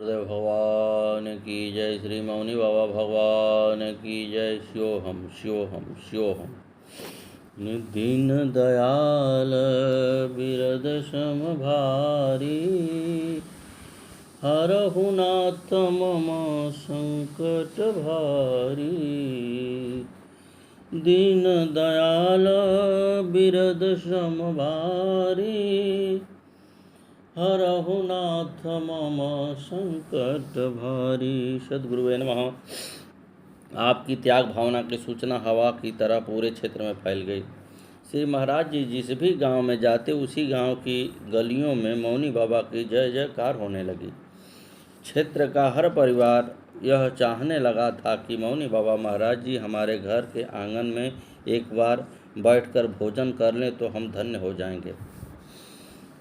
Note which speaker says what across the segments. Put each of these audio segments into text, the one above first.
Speaker 1: सदगुरुदेव भगवान की जय। श्री मौनी बाबा भगवान की जय। श्योहम श्योहम श्योहम। दीन दयाल बिरद सम भारी, हरहु नाथ मम संकट भारी। दीन दयाल बिरद सम भारी, हरहु नाथ मम संकट भारी। सद्गुरुवे नमः। आपकी त्याग भावना की सूचना हवा की तरह पूरे क्षेत्र में फैल गई। श्री महाराज जी जिस भी गांव में जाते उसी गांव की गलियों में मौनी बाबा की जय जयकार होने लगी। क्षेत्र का हर परिवार यह चाहने लगा था कि मौनी बाबा महाराज जी हमारे घर के आंगन में एक बार बैठकर भोजन कर लें तो हम धन्य हो जाएंगे।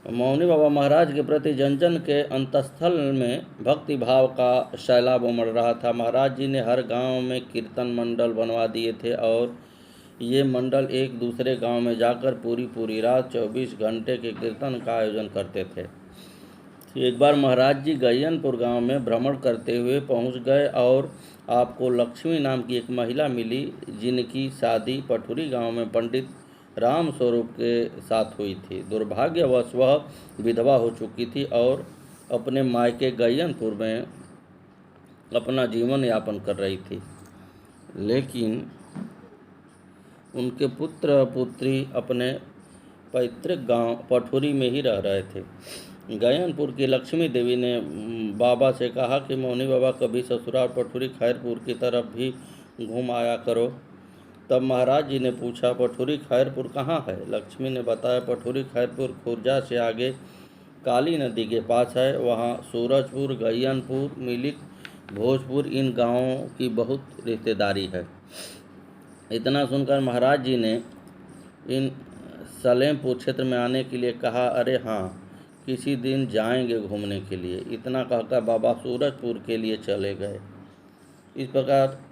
Speaker 1: मौनी बाबा महाराज के प्रति जन जन के अंतस्थल में भक्ति भाव का सैलाब उमड़ रहा था। महाराज जी ने हर गांव में कीर्तन मंडल बनवा दिए थे और ये मंडल एक दूसरे गांव में जाकर पूरी रात 24 घंटे के कीर्तन का आयोजन करते थे। एक बार महाराज जी गैयनपुर गांव में भ्रमण करते हुए पहुंच गए और आपको लक्ष्मी नाम की एक महिला मिली जिनकी शादी पठुरी गांव में पंडित राम स्वरूप के साथ हुई थी। दुर्भाग्यवश वह विधवा हो चुकी थी और अपने मायके गैयनपुर में अपना जीवन यापन कर रही थी, लेकिन उनके पुत्र पुत्री अपने पैतृक गांव पठुरी में ही रह रहे थे। गैयनपुर की लक्ष्मी देवी ने बाबा से कहा कि मौनी बाबा कभी ससुराल पठुरी खैरपुर की तरफ भी घूम आया करो। तब महाराज जी ने पूछा, पठुरी खैरपुर कहाँ है? लक्ष्मी ने बताया, पठुरी खैरपुर खुर्जा से आगे काली नदी के पास है। वहाँ सूरजपुर, गैयनपुर, मिलिक, भोजपुर इन गांवों की बहुत रिश्तेदारी है। इतना सुनकर महाराज जी ने इन सलेमपुर क्षेत्र में आने के लिए कहा। अरे हाँ, किसी दिन जाएंगे घूमने के लिए। इतना कहकर बाबा सूरजपुर के लिए चले गए। इस प्रकार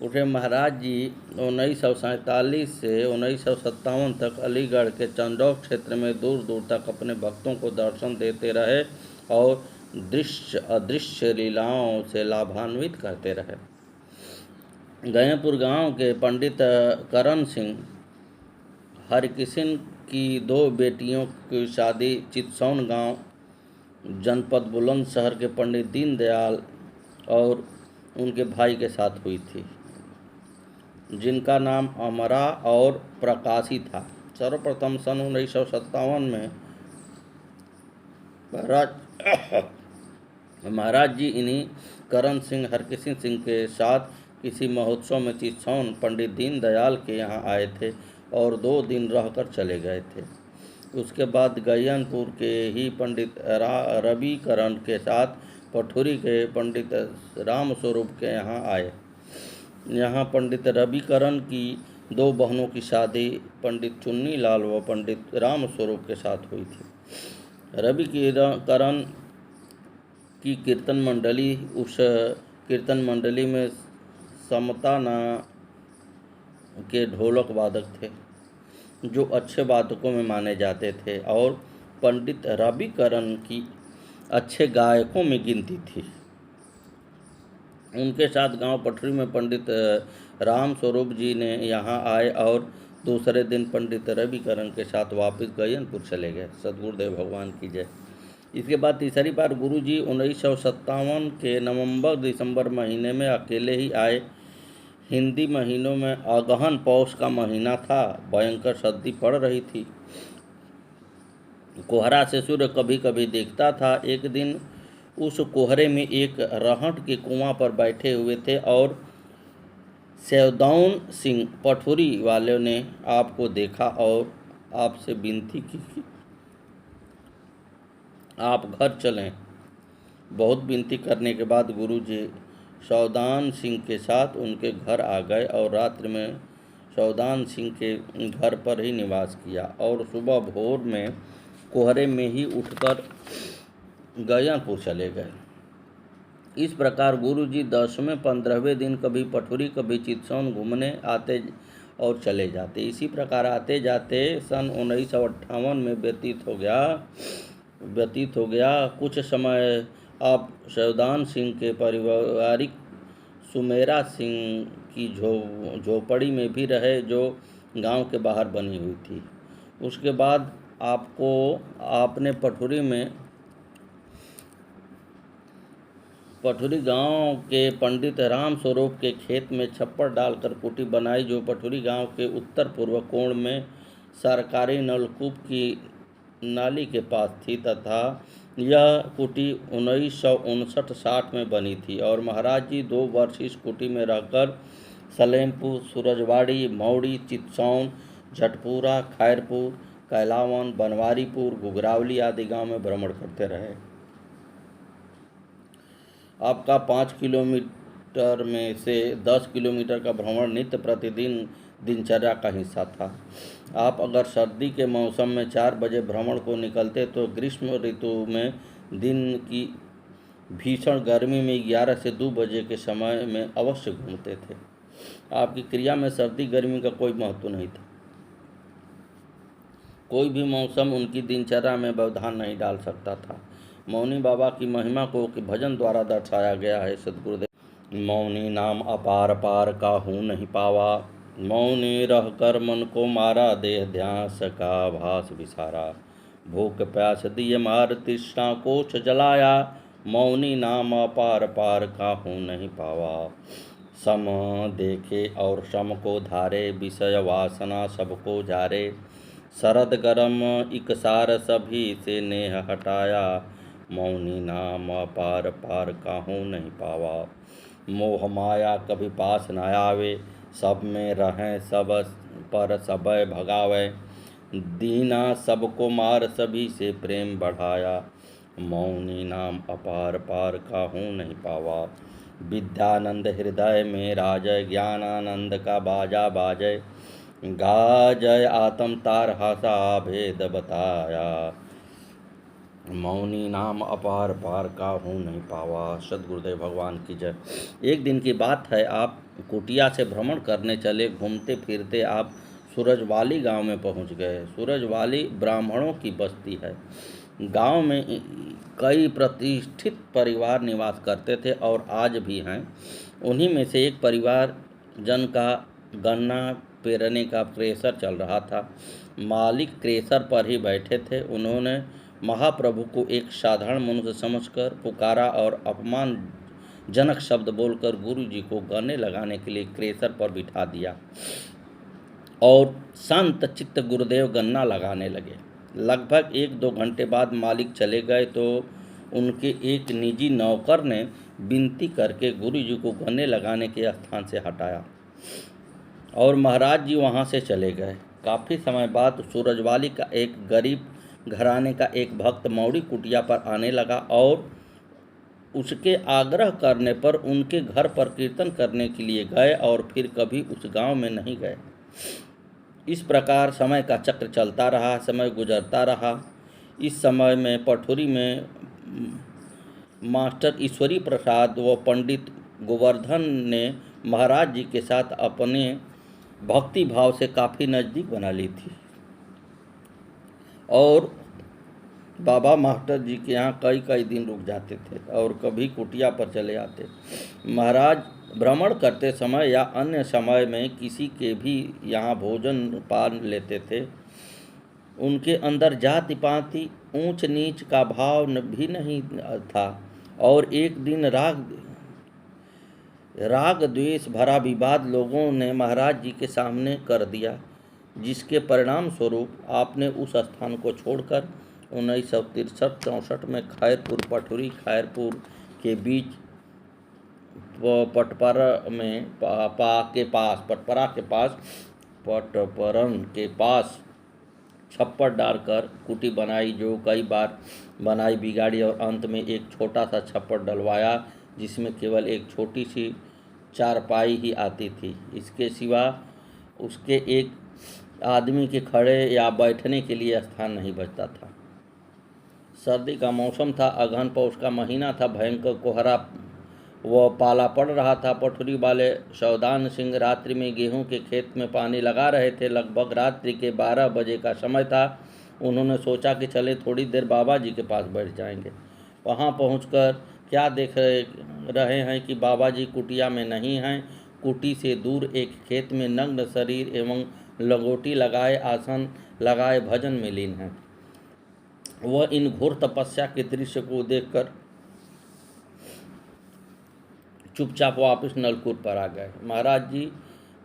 Speaker 1: उठे महाराज जी 1947 से 1957 तक अलीगढ़ के चंदौक क्षेत्र में दूर दूर तक अपने भक्तों को दर्शन देते रहे और दृश्य अदृश्य लीलाओं से लाभान्वित करते रहे। गैयनपुर गांव के पंडित करण सिंह हरकिशन की 2 बेटियों की शादी चित्सौन गांव जनपद बुलंदशहर के पंडित दीनदयाल और उनके भाई के साथ हुई थी, जिनका नाम अमरा और प्रकाशी था। सर्वप्रथम सन 1957 में महाराज जी इन्हीं करण सिंह हरकिशन सिंह के साथ किसी महोत्सव में चित्सौन पंडित दीनदयाल के यहाँ आए थे और 2 दिन रहकर चले गए थे। उसके बाद गैयनपुर के ही पंडित रवि करण के साथ पठुरी के पंडित राम स्वरूप के यहाँ आए। यहाँ पंडित रवि करण की 2 बहनों की शादी पंडित चुन्नी लाल व पंडित राम स्वरूप के साथ हुई थी। रवि करण की कीर्तन मंडली उस कीर्तन मंडली में समता ना के ढोलक वादक थे जो अच्छे वादकों में माने जाते थे और पंडित रवि करण की अच्छे गायकों में गिनती थी। उनके साथ गांव पठुरी में पंडित राम स्वरूप जी ने यहाँ आए और दूसरे दिन पंडित रवि करण के साथ वापस गैयनपुर चले गए। सद्गुरुदेव भगवान की जय। इसके बाद तीसरी बार गुरु जी 1957 के नवंबर दिसंबर महीने में अकेले ही आए। हिंदी महीनों में अगहन पौष का महीना था। भयंकर सर्दी पड़ रही थी। कोहरा से सूर्य कभी कभी दिखता था। एक दिन उस कोहरे में एक रहट के कुआं पर बैठे हुए थे और सेवदौन सिंह पठुरी वाले ने आपको देखा और आपसे विनती की कि आप घर चलें। बहुत विनती करने के बाद गुरुजी सौदान सिंह के साथ उनके घर आ गए और रात्रि में सौदान सिंह के घर पर ही निवास किया और सुबह भोर में कोहरे में ही उठकर गैयनपुर चले गए। इस प्रकार गुरुजी 10वें 15वें दिन कभी पठुरी कभी चित्सौन घूमने आते और चले जाते। इसी प्रकार आते जाते सन 1958 में व्यतीत हो गया। कुछ समय अब शैवदान सिंह के पारिवारिक सुमेरा सिंह की झोपड़ी में भी रहे, जो गांव के बाहर बनी हुई थी। उसके बाद आपने पठुरी गांव के पंडित राम स्वरूप के खेत में छप्पर डालकर कुटी बनाई, जो पठुरी गांव के उत्तर पूर्व कोण में सरकारी नलकूप की नाली के पास थी, तथा यह कुटी 1959-60 में बनी थी। और महाराज जी 2 वर्ष इस कुटी में रहकर सलेमपुर, सूरजवाड़ी, मौड़ी, चितसौन, झटपुरा, खैरपुर, कैलावन, बनवारीपुर, घुघरावली आदि गांव में भ्रमण करते रहे। आपका 5 किलोमीटर में से 10 किलोमीटर का भ्रमण नित्य प्रतिदिन दिनचर्या का हिस्सा था। आप अगर सर्दी के मौसम में 4 बजे भ्रमण को निकलते तो ग्रीष्म ऋतु में दिन की भीषण गर्मी में 11 से 2 बजे के समय में अवश्य घूमते थे। आपकी क्रिया में सर्दी गर्मी का कोई महत्व नहीं था। कोई भी मौसम उनकी दिनचर्या में व्यवधान नहीं डाल सकता था। मौनी बाबा की महिमा को भजन द्वारा दर्शाया गया है। सद्गुरुदेव: मौनी नाम अपार पार काहू नहीं पावा, मौनी रह कर मन को मारा, देह ध्यास का भास विसारा, भूख प्यास दिए मार तृष्णा कोष जलाया, मौनी नाम अपार पार काहू नहीं पावा। सम देखे और सम को धारे, विषय वासना सबको जारे, शरद गरम इकसार सभी से नेह हटाया, मौनी नाम अपार पार काहू नहीं पावा। मोह माया कभी पास न आवे, सब में रहें सब पर सबय भगावे, दीना सबको मार सभी से प्रेम बढ़ाया, मौनी नाम अपार पार काहू नहीं पावा। विद्यानंद हृदय में राजय, ज्ञानानंद का बाजा बाजय, गाजय आत्म तार हासा भेद बताया, मौनी नाम अपार पार काहू नहीं पावा। सद्गुरुदेव भगवान की जय। एक दिन की बात है, आप कुटिया से भ्रमण करने चले। घूमते फिरते आप सूरजवाली गांव में पहुंच गए। सूरजवाली ब्राह्मणों की बस्ती है। गांव में कई प्रतिष्ठित परिवार निवास करते थे और आज भी हैं। उन्हीं में से एक परिवार जन का गन्ना पेरने का क्रेशर चल रहा था। मालिक क्रेशर पर ही बैठे थे। उन्होंने महाप्रभु को एक साधारण मनुष्य समझकर पुकारा और अपमानजनक शब्द बोलकर गुरु जी को गन्ने लगाने के लिए क्रेशर पर बिठा दिया और शांत चित्त गुरुदेव गन्ना लगाने लगे। लगभग 1-2 घंटे बाद मालिक चले गए तो उनके एक निजी नौकर ने विनती करके गुरु जी को गन्ने लगाने के स्थान से हटाया और महाराज जी वहाँ से चले गए। काफ़ी समय बाद सूरजवाली का एक गरीब घराने का एक भक्त मौड़ी कुटिया पर आने लगा और उसके आग्रह करने पर उनके घर पर कीर्तन करने के लिए गए और फिर कभी उस गांव में नहीं गए। इस प्रकार समय का चक्र चलता रहा, समय गुजरता रहा। इस समय में पठुरी में मास्टर ईश्वरी प्रसाद व पंडित गोवर्धन ने महाराज जी के साथ अपने भक्ति भाव से काफ़ी नज़दीक बना ली थी और बाबा मास्टर जी के यहाँ कई दिन रुक जाते थे और कभी कुटिया पर चले आते। महाराज भ्रमण करते समय या अन्य समय में किसी के भी यहाँ भोजन पान लेते थे। उनके अंदर जाति पाति ऊंच नीच का भाव भी नहीं था और एक दिन राग द्वेष भरा विवाद लोगों ने महाराज जी के सामने कर दिया, जिसके परिणाम स्वरूप आपने उस स्थान को छोड़कर 1963-64 में खैरपुर पठुरी खैरपुर के बीच पटपरन के पास छप्पर डालकर कुटी बनाई, जो कई बार बनाई बिगाड़ी और अंत में एक छोटा सा छप्पर डलवाया जिसमें केवल एक छोटी सी चारपाई ही आती थी। इसके सिवा उसके एक आदमी के खड़े या बैठने के लिए स्थान नहीं बचता था। सर्दी का मौसम था, अगहन पौष का महीना था। भयंकर कोहरा व पाला पड़ रहा था। पठुरी वाले शैवदान सिंह रात्रि में गेहूं के खेत में पानी लगा रहे थे। लगभग रात्रि के 12 बजे का समय था। उन्होंने सोचा कि चले थोड़ी देर बाबा जी के पास बैठ जाएंगे। वहाँ पहुंचकर क्या देख रहे हैं कि बाबा जी कुटिया में नहीं हैं। कुटी से दूर एक खेत में नग्न शरीर एवं लंगोटी लगाए आसन लगाए भजन में लीन हैं। वह इन घोर तपस्या के दृश्य को देखकर चुपचाप वापस नलकूट पर आ गए। महाराज जी,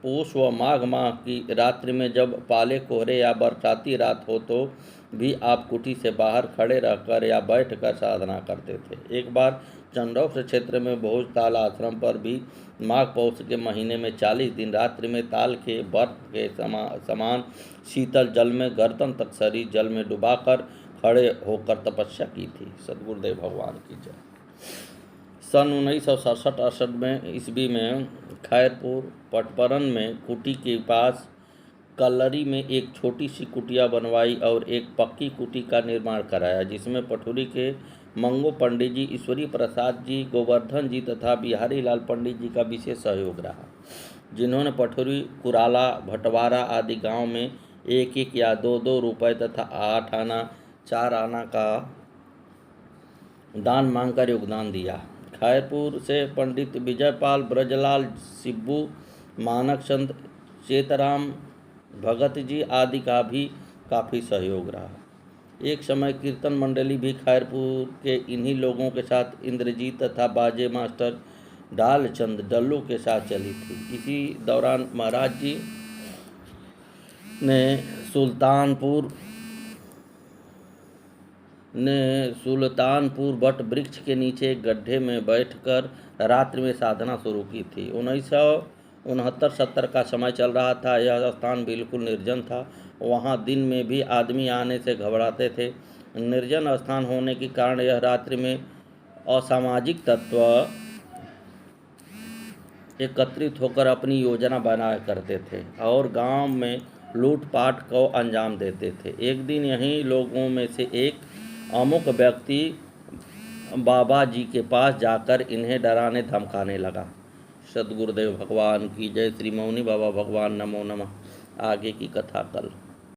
Speaker 1: पौष व माघ माह की रात्रि में जब पाले कोहरे या बरसाती रात हो तो भी आप कुटी से बाहर खड़े रहकर या बैठकर साधना करते थे। एक बार चंडौस क्षेत्र में भोजताल आश्रम पर भी माघ पौष के महीने में 40 दिन रात्रि में ताल के बर्फ के समान शीतल जल में गर्दन तक शरीर जल में डुबाकर खड़े होकर तपस्या की थी। सद्गुरुदेव भगवान की जय। सन 1967-68 में ईस्वी में खैरपुर पटपरन में कुटी के पास कल्लरी में एक छोटी सी कुटिया बनवाई और एक पक्की कुटी का निर्माण कराया, जिसमें पठुरी के मंगो पंडित जी, ईश्वरी प्रसाद जी, गोवर्धन जी तथा बिहारी लाल पंडित जी का विशेष सहयोग रहा, जिन्होंने पठुरी, कुराला, भटवारा आदि गांव में 1-1 या 2-2 रुपये तथा 8 आना 4 आना का दान मांगकर योगदान दिया। खैरपुर से पंडित विजयपाल, ब्रजलाल, शिब्बू, मानक चंद, चेतराम, भगत जी आदि का भी काफ़ी सहयोग रहा। एक समय कीर्तन मंडली भी खैरपुर के इन्हीं लोगों के साथ इंद्रजीत तथा बाजे मास्टर डालचंद डल्लू के साथ चली थी। इसी दौरान महाराज जी ने सुल्तानपुर वट वृक्ष के नीचे एक गड्ढे में बैठकर रात्रि में साधना शुरू की थी। 1969-70 का समय चल रहा था। यह स्थान बिल्कुल निर्जन था। वहाँ दिन में भी आदमी आने से घबराते थे। निर्जन स्थान होने के कारण यह रात्रि में असामाजिक तत्व एकत्रित होकर अपनी योजना बनाया करते थे और गांव में लूटपाट को अंजाम देते थे। एक दिन यहीं लोगों में से एक अमुक व्यक्ति बाबा जी के पास जाकर इन्हें डराने धमकाने लगा। सद्गुरुदेव भगवान की जय। श्री मौनी बाबा भगवान नमो नमः। आगे की कथा कल।